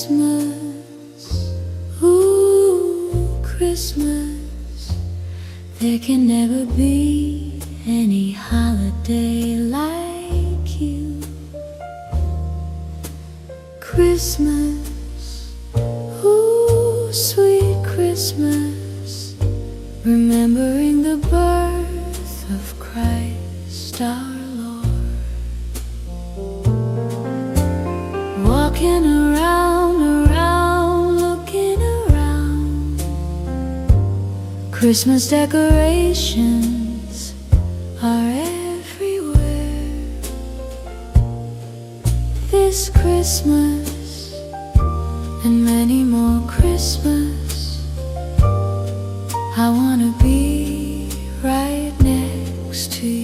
Christmas, ooh, Christmas. There can never be any holiday like you. Christmas, ooh, sweet Christmas. Remembering the birth of Christ our Lord. Walking around, looking around. Christmas decorations are everywhere. This Christmas and many more Christmas, I wanna be right next to you.